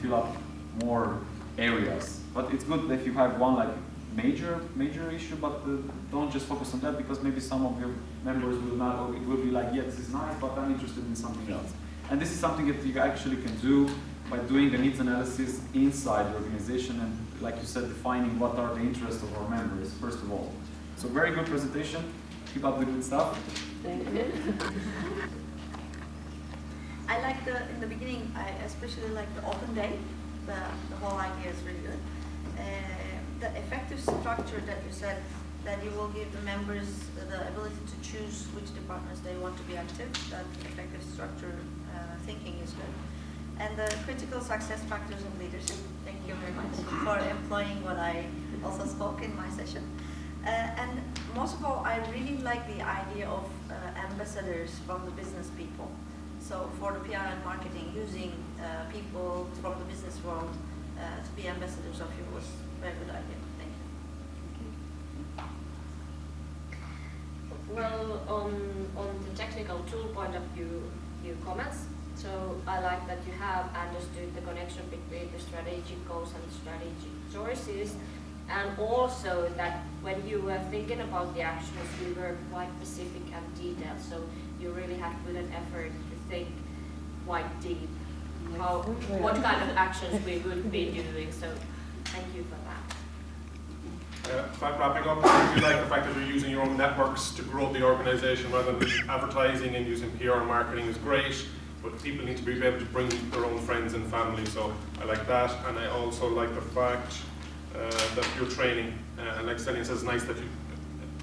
fill up more areas. But it's good if you have one like major issue, but don't just focus on that, because maybe some of your members will not, or it will be like, yeah, this is nice, but I'm interested in something else. And this is something that you actually can do by doing a needs analysis inside the organization and, like you said, defining what are the interests of our members, first of all. So very good presentation. Keep up the good stuff. Thank you. I like in the beginning, I especially like the open day. The whole idea is really good. The effective structure that you said, that you will give the members the ability to choose which departments they want to be active, that effective structure thinking is good. And the critical success factors of leadership, thank you very much for employing what I also spoke in my session. And most of all, I really like the idea of ambassadors from the business people. So for the PR and marketing, using people from the business world to be ambassadors of you was a very good idea. Thank you. Well, on the technical tool point of view comments, so I like that you have understood the connection between the strategic goals and strategic choices, and also that when you were thinking about the actions, you were quite specific and detailed, so you really had put an effort to think quite deep what kind of actions we would be doing, so thank you for that. Wrapping up, I do like the fact that you're using your own networks to grow the organization rather than advertising, and using PR and marketing is great, but people need to be able to bring their own friends and family, so I like that. And I also like the fact that you're training, and like Celine says, it's nice that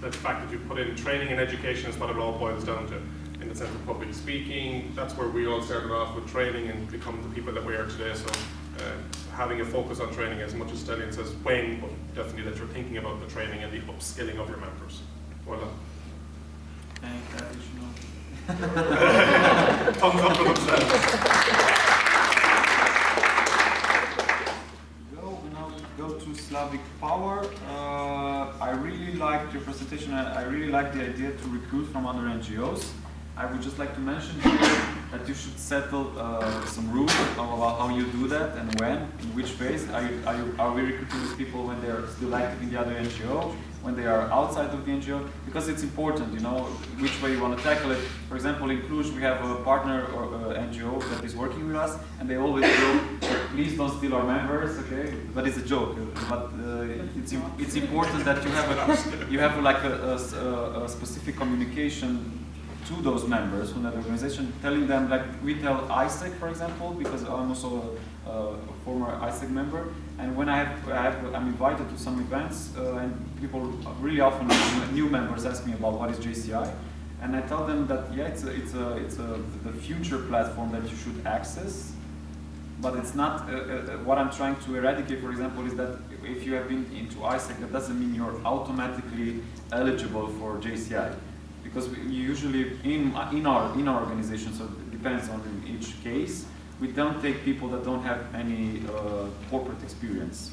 the fact that you put in training and education is what it all boils down to, in the sense of public speaking. That's where we all started off, with training, and become the people that we are today. So having a focus on training, as much as Stellian says when, but definitely that you're thinking about the training and the upskilling of your members. Well done. Thumbs up for themselves. Go to Slavic Power. I really liked your presentation. I really like the idea to recruit from other NGOs. I would just like to mention here that you should settle some rules about how you do that and when, in which phase. Are we recruiting these people when they are still active in the other NGO, when they are outside of the NGO? Because it's important, you know, which way you want to tackle it. For example, in Cluj, we have a partner or NGO that is working with us, and they always go, please don't steal our members, okay? But it's a joke. But it's important that you have like a specific communication to those members from that organization, telling them, like we tell ISEC, for example, because I'm also a former ISEC member, and when I'm invited to some events, and people really often, new members ask me about what is JCI, and I tell them that yeah, it's the future platform that you should access, but it's not. What I'm trying to eradicate, for example, is that if you have been into ISEC, that doesn't mean you're automatically eligible for JCI. Because we usually, in our organization, so it depends on each case, we don't take people that don't have any corporate experience.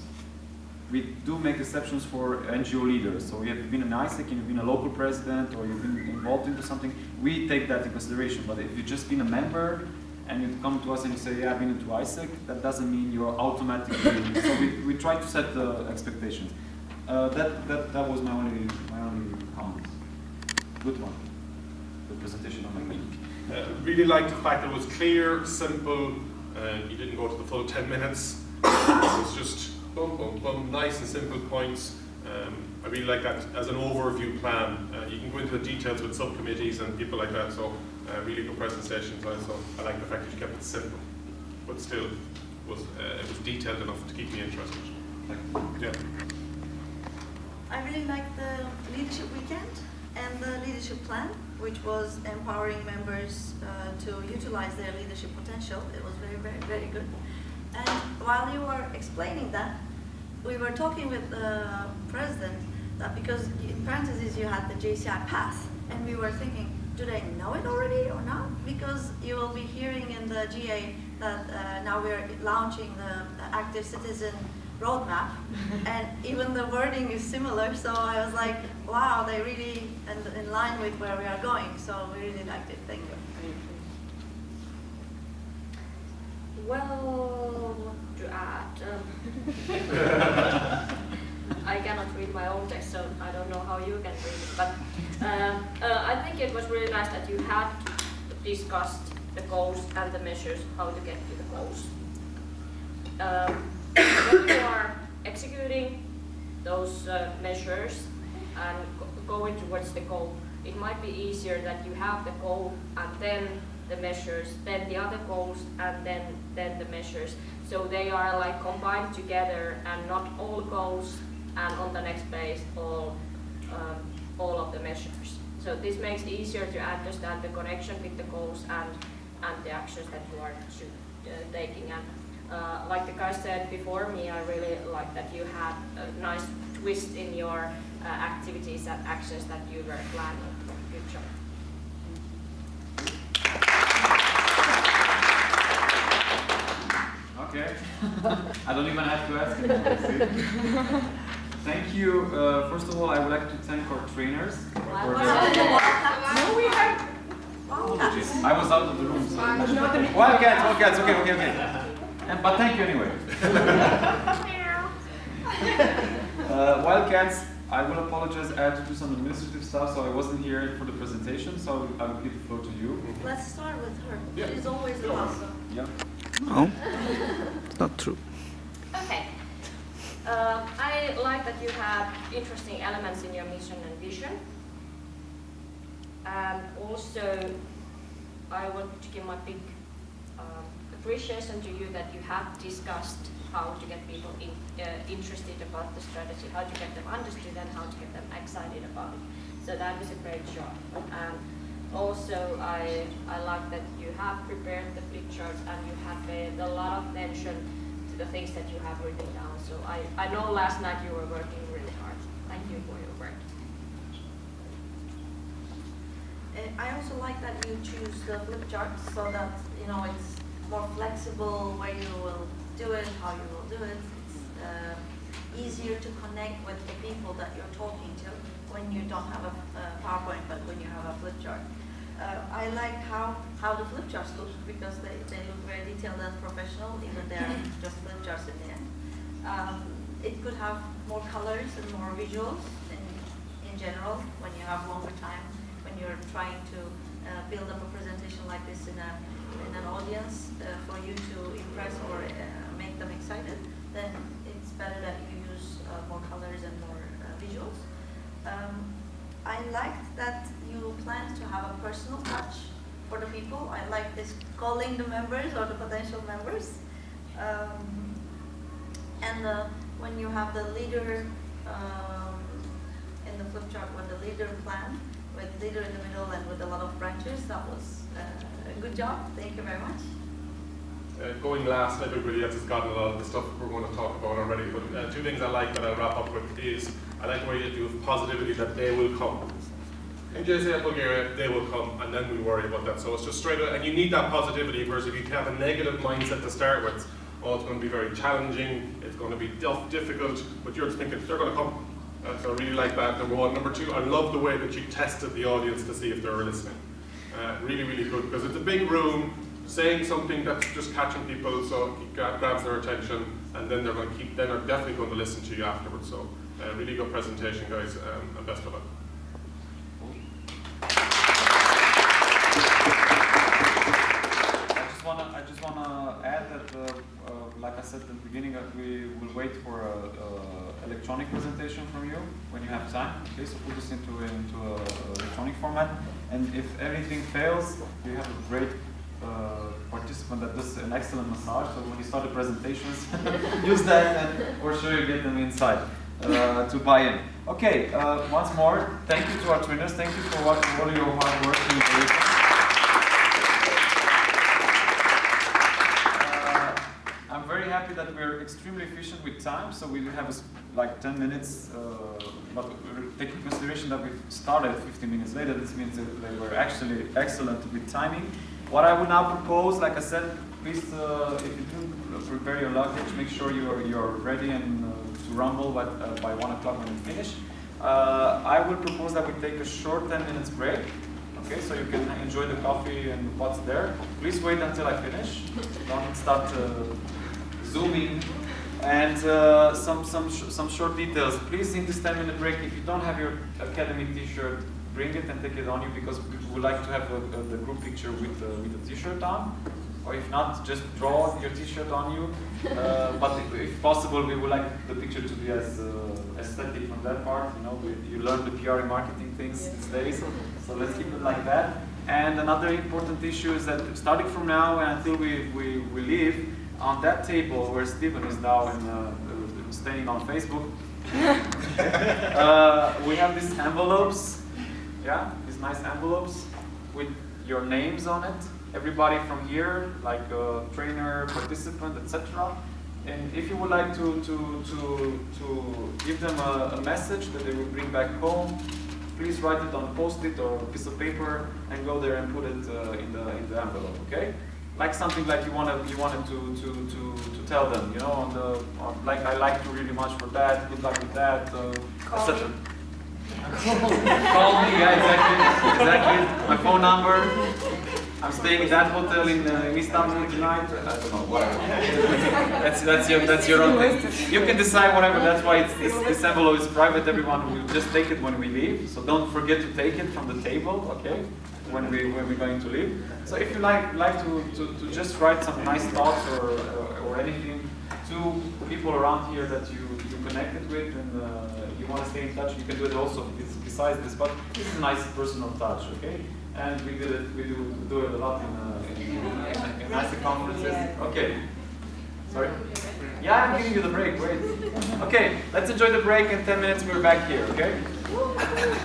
We do make exceptions for NGO leaders. So you have been an ISEC, and you've been a local president, or you've been involved into something, we take that into consideration. But if you've just been a member, and you come to us and you say, yeah, I've been into ISEC, that doesn't mean you're automatically, so we try to set the expectations. That was my only comment. Good one. The presentation on my week. Really liked the fact that it was clear, simple, you didn't go to the full 10 minutes. It was just boom, boom, boom, nice and simple points. I really like that as an overview plan. You can go into the details with subcommittees and people like that, so really good presentations. Also, I like the fact that you kept it simple, but still it was detailed enough to keep me interested. Yeah. I really liked the leadership weekend and the leadership plan, which was empowering members to utilize their leadership potential. It was very, very, very good. And while you were explaining that, we were talking with the president that because in parentheses you had the JCI path, and we were thinking, do they know it already or not? Because you will be hearing in the GA that now we're launching the active citizen roadmap, and even the wording is similar, so I was like, wow, they really in line with where we are going, so we really liked it. Thank you. Well, I cannot read my own text, so I don't know how you can read it. But I think it was really nice that you had discussed the goals and the measures, how to get to the goals. When you are executing those measures and going towards the goal, it might be easier that you have the goal and then the measures, then the other goals, and then the measures. So they are like combined together and not all goals and on the next page all of the measures. So this makes it easier to understand the connection with the goals and the actions that you are taking. And like the guy said before me, I really like that you had a nice twist in your activities and actions that you were planning. Good job. Okay. I don't even have to ask anymore. Thank you. First of all, I would like to thank our trainers for No, we have. apologies. I was out of the room. So. Wildcats. Okay. But thank you anyway. Wildcats, I will apologize. I had to do some administrative stuff, so I wasn't here for the presentation. So I will give the floor to you. Let's start with her. Yeah. She's always awesome. Yeah. No, it's not true. Okay. I like that you have interesting elements in your mission and vision. And also, I want to give my big appreciation to you that you have discussed how to get people interested about the strategy, how to get them understood and how to get them excited about it. So that is a great job. And also, I like that you have prepared the flip charts and you have paid a lot of attention to the things that you have written down. So I know last night you were working really hard. Thank you for your work. I also like that you choose the flip charts so that it's more flexible where you will do it, how you will do it. It's easier to connect with the people that you're talking to when you don't have a PowerPoint, but when you have a flip chart. I like how the flip charts look because they look very detailed and professional, even they're just flip charts in the end. It could have more colors and more visuals in general when you have longer time, when you're trying to build up a presentation like this in an audience for you to impress or make them excited, then it's better that you use more colors and more visuals. I liked that you planned to have a personal touch for the people. I like this calling the members or the potential members. When you have the leader in the flip chart, when the leader plan, with leader in the middle and with a lot of branches, that was a good job. Thank you very much. Going last, everybody else has gotten a lot of the stuff we're going to talk about already, but two things I like that I'll wrap up with is, I like the way you do with positivity that they will come. In JCF Bulgaria, they will come, and then we worry about that. So it's just straight away, and you need that positivity, whereas if you have a negative mindset to start with, oh, it's going to be very challenging, it's going to be difficult, but you're just thinking, they're going to come. So I really like that, number one. Number two, I love the way that you tested the audience to see if they were listening. Really, really good, because it's a big room, saying something that's just catching people, so it grabs their attention, and then they're definitely going to listen to you afterwards. So really good presentation, guys, and best of luck. I just wanna add that, like I said at the beginning, that we will wait for a electronic presentation from you when you have time. Okay, so put this into a electronic format, and if everything fails, we have a great participant that does an excellent massage. So when you start the presentations, use that, and for sure you get them inside to buy in. Okay, once more, thank you to our trainers. Thank you for all your hard work in the I'm very happy that we're extremely efficient with time, so we have like 10 minutes, but taking into consideration that we started 15 minutes later, this means that they were actually excellent with timing. What I would now propose, like I said, please, if you do prepare your luggage, make sure you're ready and to rumble by 1 o'clock when you finish. I would propose that we take a short 10 minutes break. Okay, so you can enjoy the coffee and what's there. Please wait until I finish. Don't start zooming And some short details. Please, in this 10-minute break, if you don't have your academy T-shirt, bring it and take it on you, because we would like to have the group picture with the T-shirt on. Or if not, just draw your T-shirt on you. But if possible, we would like the picture to be as aesthetic from that part. You know, you learn the PR and marketing things these days, so let's keep it like that. And another important issue is that starting from now and until we leave, on that table where Stephen is now staying on Facebook, we have these envelopes. Yeah, these nice envelopes with your names on it. Everybody from here, like trainer, participant, etc. And if you would like to give them a message that they will bring back home, please write it on Post-it or a piece of paper and go there and put it in the envelope. Okay? Like something like you wanted to tell them. You know, like I like you really much for that. Good luck with that, etc. Call me, yeah, exactly. My phone number. I'm staying in that hotel in Istanbul tonight. I don't know, whatever. that's your own thing. You can decide whatever. That's why this envelope is private. Everyone will just take it when we leave. So don't forget to take it from the table, okay? When we're going to leave. So if you like to just write some nice thoughts or anything to people around here that you connected with and you want to stay in touch, you can do it also besides this. But this is a nice personal touch, okay? And we do it a lot in nice conferences. Okay. Sorry? Yeah, I'm giving you the break. Wait. Okay, let's enjoy the break. In 10 minutes, we're back here. Okay.